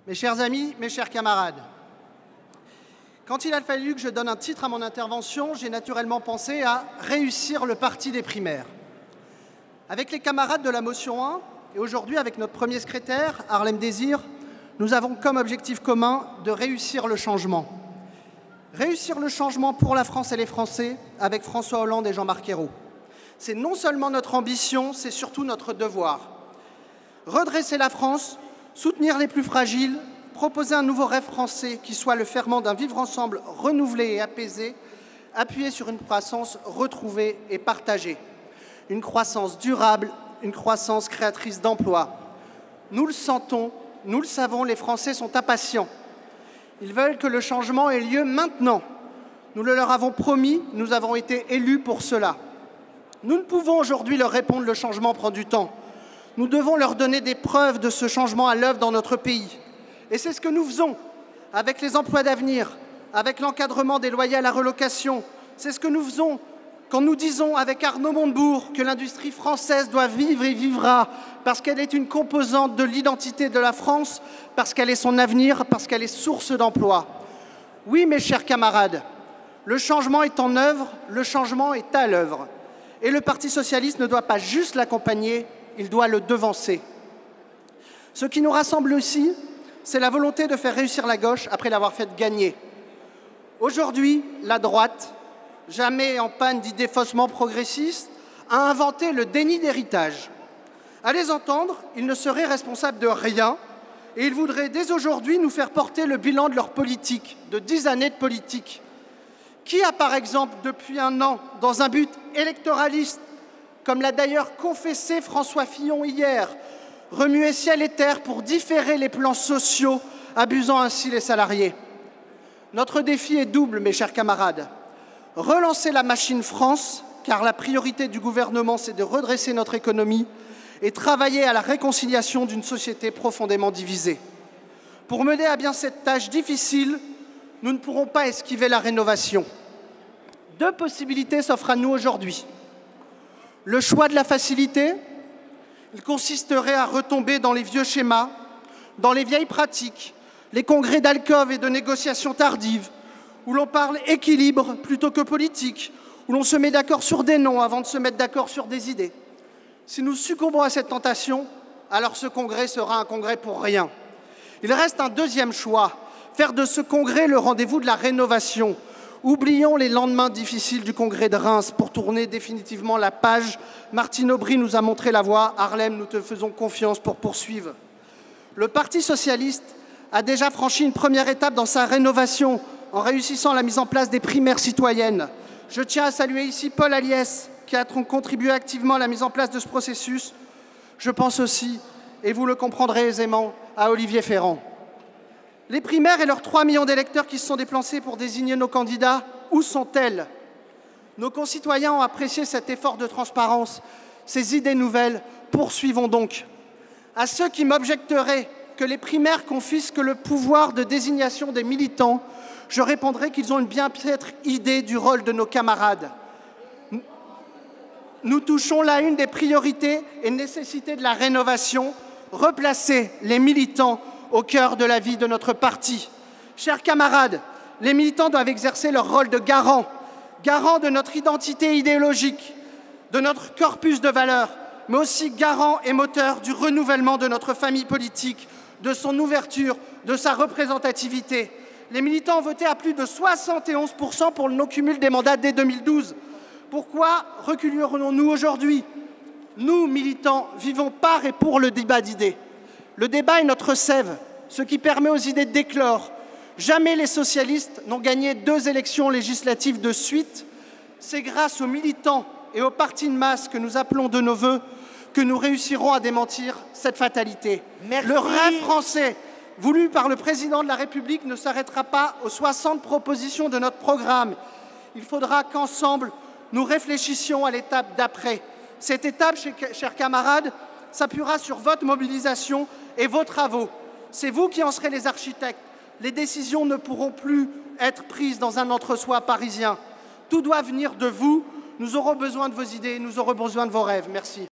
Mes chers amis, mes chers camarades, quand il a fallu que je donne un titre à mon intervention, j'ai naturellement pensé à « Réussir le parti des primaires ». Avec les camarades de la motion 1, et aujourd'hui avec notre premier secrétaire, Harlem Désir, nous avons comme objectif commun de réussir le changement. Réussir le changement pour la France et les Français avec François Hollande et Jean-Marc Ayrault. C'est non seulement notre ambition, c'est surtout notre devoir. Redresser la France, soutenir les plus fragiles, proposer un nouveau rêve français qui soit le ferment d'un vivre ensemble renouvelé et apaisé, appuyé sur une croissance retrouvée et partagée. Une croissance durable, une croissance créatrice d'emplois. Nous le sentons, nous le savons, les Français sont impatients. Ils veulent que le changement ait lieu maintenant. Nous le leur avons promis, nous avons été élus pour cela. Nous ne pouvons aujourd'hui leur répondre, le changement prend du temps. Nous devons leur donner des preuves de ce changement à l'œuvre dans notre pays. Et c'est ce que nous faisons avec les emplois d'avenir, avec l'encadrement des loyers à la relocation. C'est ce que nous faisons quand nous disons avec Arnaud Montebourg que l'industrie française doit vivre et vivra parce qu'elle est une composante de l'identité de la France, parce qu'elle est son avenir, parce qu'elle est source d'emploi. Oui, mes chers camarades, le changement est en œuvre, le changement est à l'œuvre. Et le Parti socialiste ne doit pas juste l'accompagner, il doit le devancer. Ce qui nous rassemble aussi, c'est la volonté de faire réussir la gauche après l'avoir fait gagner. Aujourd'hui, la droite, jamais en panne d'idées faussement progressistes, a inventé le déni d'héritage. À les entendre, ils ne seraient responsables de rien et ils voudraient dès aujourd'hui nous faire porter le bilan de leur politique, de 10 années de politique. Qui a par exemple, depuis un an, dans un but électoraliste, comme l'a d'ailleurs confessé François Fillon hier, remué ciel et terre pour différer les plans sociaux, abusant ainsi les salariés? Notre défi est double, mes chers camarades. Relancer la machine France, car la priorité du gouvernement, c'est de redresser notre économie et travailler à la réconciliation d'une société profondément divisée. Pour mener à bien cette tâche difficile, nous ne pourrons pas esquiver la rénovation. Deux possibilités s'offrent à nous aujourd'hui. Le choix de la facilité, il consisterait à retomber dans les vieux schémas, dans les vieilles pratiques, les congrès d'alcôve et de négociations tardives, où l'on parle équilibre plutôt que politique, où l'on se met d'accord sur des noms avant de se mettre d'accord sur des idées. Si nous succombons à cette tentation, alors ce congrès sera un congrès pour rien. Il reste un deuxième choix, faire de ce congrès le rendez-vous de la rénovation. Oublions les lendemains difficiles du congrès de Reims pour tourner définitivement la page. Martine Aubry nous a montré la voie. Harlem, nous te faisons confiance pour poursuivre. Le Parti socialiste a déjà franchi une première étape dans sa rénovation en réussissant la mise en place des primaires citoyennes. Je tiens à saluer ici Paul Aliès, qui a contribué activement à la mise en place de ce processus. Je pense aussi, et vous le comprendrez aisément, à Olivier Ferrand. Les primaires et leurs 3 millions d'électeurs qui se sont déplacés pour désigner nos candidats, où sont-elles? Nos concitoyens ont apprécié cet effort de transparence, ces idées nouvelles. Poursuivons donc. À ceux qui m'objecteraient que les primaires confisquent le pouvoir de désignation des militants, je répondrai qu'ils ont une bien piètre idée du rôle de nos camarades. Nous touchons là une des priorités et nécessités de la rénovation, replacer les militants au cœur de la vie de notre parti. Chers camarades, les militants doivent exercer leur rôle de garant de notre identité idéologique, de notre corpus de valeurs, mais aussi garant et moteur du renouvellement de notre famille politique, de son ouverture, de sa représentativité. Les militants ont voté à plus de 71% pour le non-cumul des mandats dès 2012. Pourquoi reculerions-nous aujourd'hui? Nous, militants, vivons par et pour le débat d'idées. Le débat est notre sève, ce qui permet aux idées d'éclore. Jamais les socialistes n'ont gagné 2 élections législatives de suite. C'est grâce aux militants et aux partis de masse que nous appelons de nos vœux que nous réussirons à démentir cette fatalité. Merci. Le rêve français, voulu par le président de la République, ne s'arrêtera pas aux 60 propositions de notre programme. Il faudra qu'ensemble, nous réfléchissions à l'étape d'après. Cette étape, chers camarades, s'appuiera sur votre mobilisation et vos travaux. C'est vous qui en serez les architectes. Les décisions ne pourront plus être prises dans un entre-soi parisien. Tout doit venir de vous. Nous aurons besoin de vos idées, nous aurons besoin de vos rêves. Merci.